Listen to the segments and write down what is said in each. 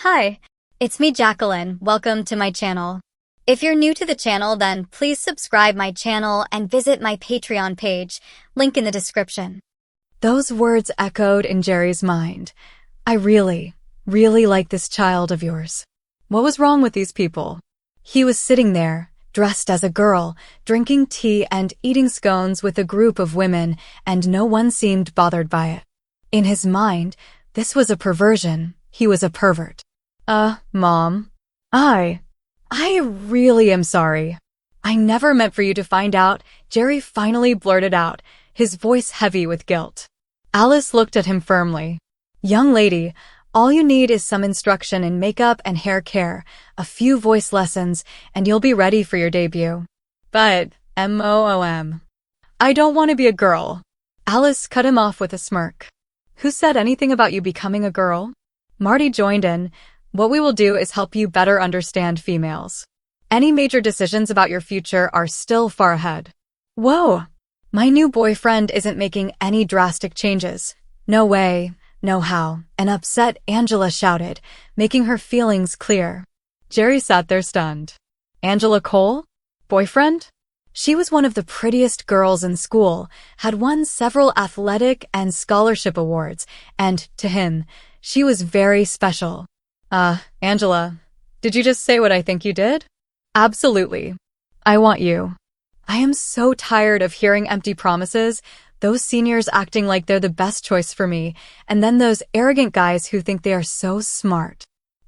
Hi, it's me Jacqueline. Welcome to my channel. If you're new to the channel, then please subscribe my channel and visit my Patreon page, link in the description. Those words echoed in Jerry's mind. I really like this child of yours. What was wrong with these people? He was sitting there, dressed as a girl, drinking tea and eating scones with a group of women, and no one seemed bothered by it. In his mind, this was a perversion. He was a pervert. Mom. I really am sorry. I never meant for you to find out, Jerry finally blurted out, his voice heavy with guilt. Alice looked at him firmly. Young lady, all you need is some instruction in makeup and hair care, a few voice lessons, and you'll be ready for your debut. But, MOOM. I don't want to be a girl. Alice cut him off with a smirk. Who said anything about you becoming a girl? Marty joined in. What we will do is help you better understand females. Any major decisions about your future are still far ahead. Whoa! My new boyfriend isn't making any drastic changes. No way, no how, an upset Angela shouted, making her feelings clear. Jerry sat there stunned. Angela Cole? Boyfriend? She was one of the prettiest girls in school, had won several athletic and scholarship awards, and, to him, she was very special. Angela, did you just say what I think you did? Absolutely. I want you. I am so tired of hearing empty promises, those seniors acting like they're the best choice for me, and then those arrogant guys who think they are so smart.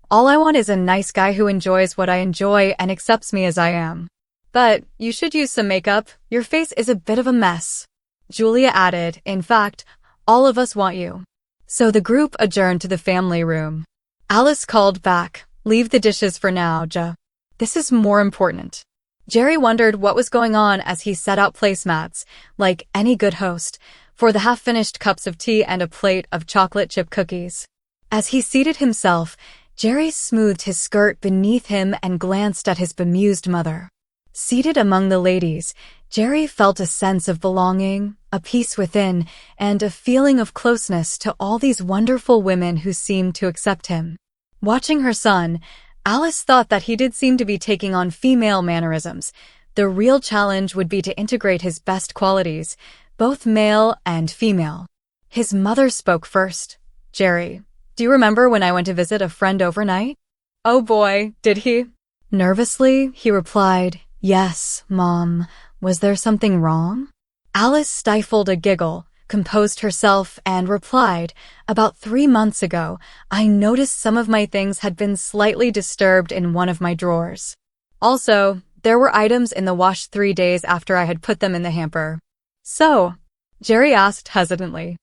All I want is a nice guy who enjoys what I enjoy and accepts me as I am. But you should use some makeup. Your face is a bit of a mess. Julia added, in fact, all of us want you. So the group adjourned to the family room. Alice called back, leave the dishes for now, Ja. This is more important. Jerry wondered what was going on as he set out placemats, like any good host, for the half-finished cups of tea and a plate of chocolate chip cookies. As he seated himself, Jerry smoothed his skirt beneath him and glanced at his bemused mother. Seated among the ladies, Jerry felt a sense of belonging, a peace within, and a feeling of closeness to all these wonderful women who seemed to accept him. Watching her son, Alice thought that he did seem to be taking on female mannerisms. The real challenge would be to integrate his best qualities, both male and female. His mother spoke first. Jerry, do you remember when I went to visit a friend overnight? Oh boy, did he? Nervously, he replied, Yes, Mom. Was there something wrong? Alice stifled a giggle, composed herself, and replied, About 3 months ago, I noticed some of my things had been slightly disturbed in one of my drawers. Also, there were items in the wash 3 days after I had put them in the hamper. So, Jerry asked hesitantly.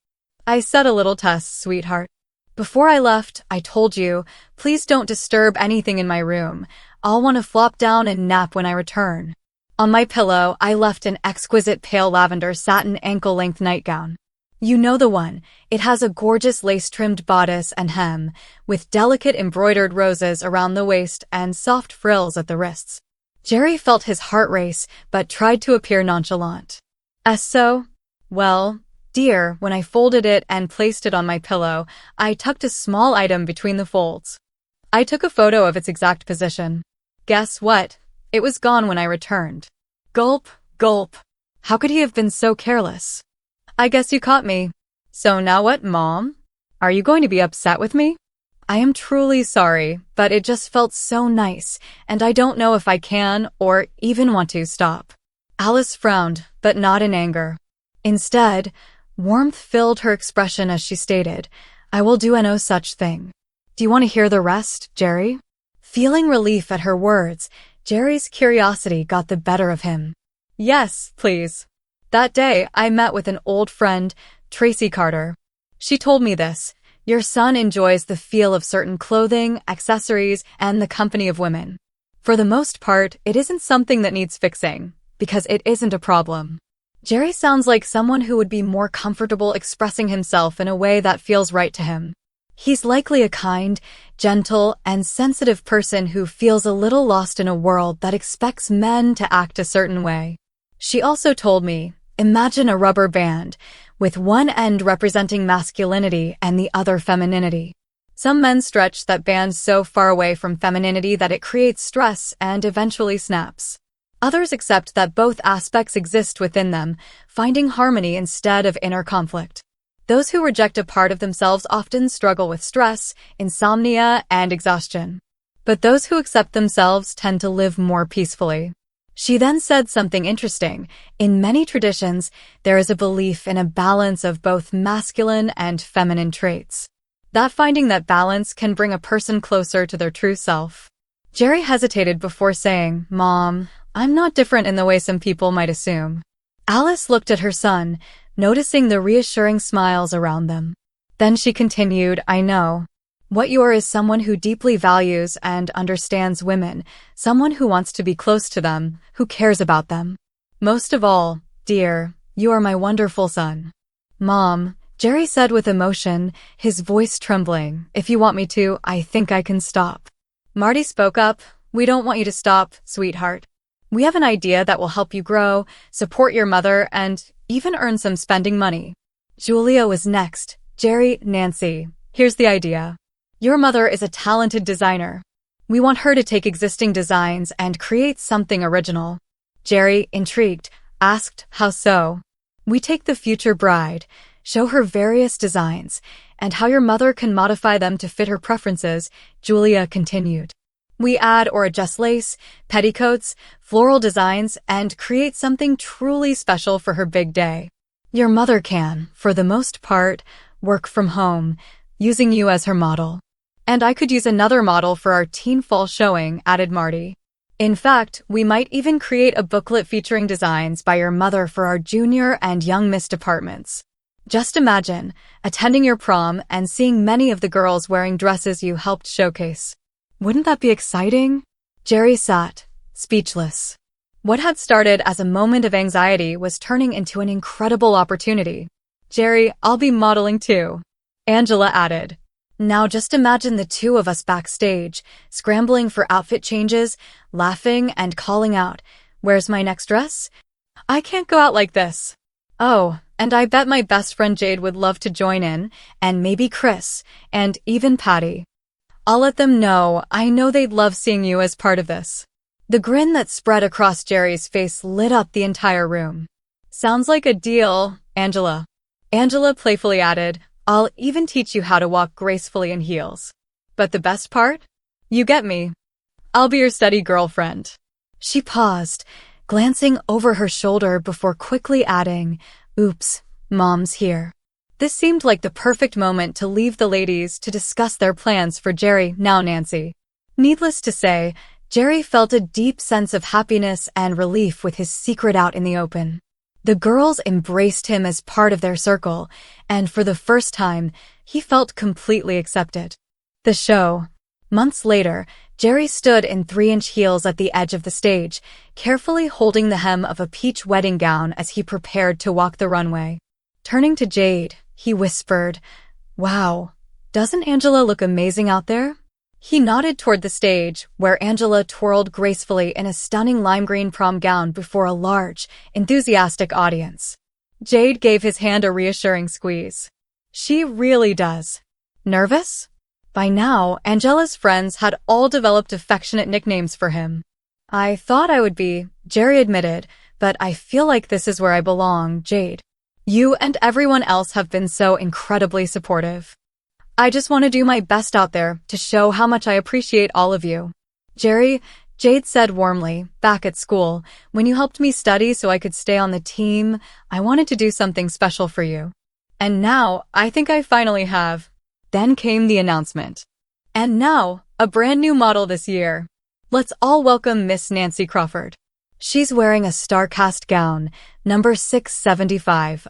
I set a little test, sweetheart. Before I left, I told you, please don't disturb anything in my room. I'll want to flop down and nap when I return. On my pillow, I left an exquisite pale lavender satin ankle-length nightgown. You know the one. It has a gorgeous lace-trimmed bodice and hem, with delicate embroidered roses around the waist and soft frills at the wrists. Jerry felt his heart race, but tried to appear nonchalant. So? Well, dear, when I folded it and placed it on my pillow, I tucked a small item between the folds. I took a photo of its exact position. Guess what? It was gone when I returned. Gulp, gulp. How could he have been so careless? I guess you caught me. So now what, Mom? Are you going to be upset with me? I am truly sorry, but it just felt so nice, and I don't know if I can or even want to stop. Alice frowned, but not in anger. Instead, warmth filled her expression as she stated, I will do no such thing. Do you want to hear the rest, Jerry? Feeling relief at her words, Jerry's curiosity got the better of him. Yes, please. That day, I met with an old friend, Tracy Carter. She told me this. Your son enjoys the feel of certain clothing, accessories, and the company of women. For the most part, it isn't something that needs fixing, because it isn't a problem. Jerry sounds like someone who would be more comfortable expressing himself in a way that feels right to him. He's likely a kind, gentle, and sensitive person who feels a little lost in a world that expects men to act a certain way. She also told me, imagine a rubber band, with one end representing masculinity and the other femininity. Some men stretch that band so far away from femininity that it creates stress and eventually snaps. Others accept that both aspects exist within them, finding harmony instead of inner conflict. Those who reject a part of themselves often struggle with stress, insomnia, and exhaustion. But those who accept themselves tend to live more peacefully. She then said something interesting. In many traditions, there is a belief in a balance of both masculine and feminine traits. That finding that balance can bring a person closer to their true self. Jerry hesitated before saying, "Mom, I'm not different in the way some people might assume." Alice looked at her son, noticing the reassuring smiles around them. Then she continued, "I know. What you are is someone who deeply values and understands women, someone who wants to be close to them, who cares about them. Most of all, dear, you are my wonderful son." "Mom," Jerry said with emotion, his voice trembling, "if you want me to, I think I can stop." Marty spoke up, "We don't want you to stop, sweetheart. We have an idea that will help you grow, support your mother, and even earn some spending money." Julia was next. "Jerry, Nancy, here's the idea. Your mother is a talented designer. We want her to take existing designs and create something original." Jerry, intrigued, asked, "How so?" "We take the future bride, show her various designs, and how your mother can modify them to fit her preferences," Julia continued. "We add or adjust lace, petticoats, floral designs, and create something truly special for her big day. Your mother can, for the most part, work from home, using you as her model. And I could use another model for our teen fall showing," added Marty. "In fact, we might even create a booklet featuring designs by your mother for our junior and young miss departments. Just imagine attending your prom and seeing many of the girls wearing dresses you helped showcase. Wouldn't that be exciting?" Jerry sat, speechless. What had started as a moment of anxiety was turning into an incredible opportunity. "Jerry, I'll be modeling too," Angela added. "Now just imagine the two of us backstage, scrambling for outfit changes, laughing and calling out, 'Where's my next dress? I can't go out like this.' Oh, and I bet my best friend Jade would love to join in, and maybe Chris, and even Patty. I'll let them know. I know they'd love seeing you as part of this." The grin that spread across Jerry's face lit up the entire room. "Sounds like a deal, Angela." Angela playfully added, "I'll even teach you how to walk gracefully in heels. But the best part? You get me. I'll be your steady girlfriend." She paused, glancing over her shoulder before quickly adding, "Oops, Mom's here." This seemed like the perfect moment to leave the ladies to discuss their plans for Jerry, now Nancy. Needless to say, Jerry felt a deep sense of happiness and relief with his secret out in the open. The girls embraced him as part of their circle, and for the first time, he felt completely accepted. The show. Months later, Jerry stood in 3-inch heels at the edge of the stage, carefully holding the hem of a peach wedding gown as he prepared to walk the runway. Turning to Jade, he whispered, "Wow, doesn't Angela look amazing out there?" He nodded toward the stage, where Angela twirled gracefully in a stunning lime green prom gown before a large, enthusiastic audience. Jade gave his hand a reassuring squeeze. "She really does." Nervous? By now, Angela's friends had all developed affectionate nicknames for him. "I thought I would be," Jerry admitted, "but I feel like this is where I belong, Jade. You and everyone else have been so incredibly supportive. I just want to do my best out there to show how much I appreciate all of you." "Jerry," Jade said warmly, "back at school, when you helped me study so I could stay on the team, I wanted to do something special for you. And now, I think I finally have." Then came the announcement. "And now, a brand new model this year. Let's all welcome Miss Nancy Crawford. She's wearing a star-cast gown, number 675.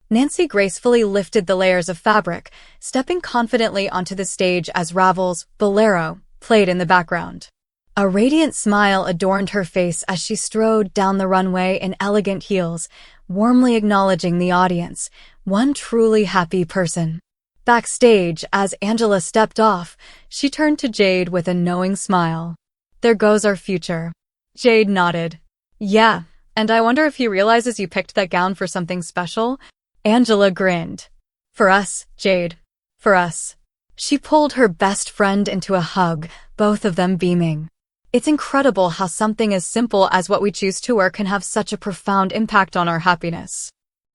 Nancy gracefully lifted the layers of fabric, stepping confidently onto the stage as Ravel's Bolero played in the background. A radiant smile adorned her face as she strode down the runway in elegant heels, warmly acknowledging the audience, one truly happy person. Backstage, as Angela stepped off, she turned to Jade with a knowing smile. "There goes our future." Jade nodded. "Yeah, and I wonder if he realizes you picked that gown for something special?" Angela grinned. "For us, Jade. For us." She pulled her best friend into a hug, both of them beaming. It's incredible how something as simple as what we choose to wear can have such a profound impact on our happiness.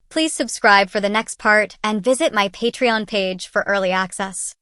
Please subscribe for the next part and visit my Patreon page for early access.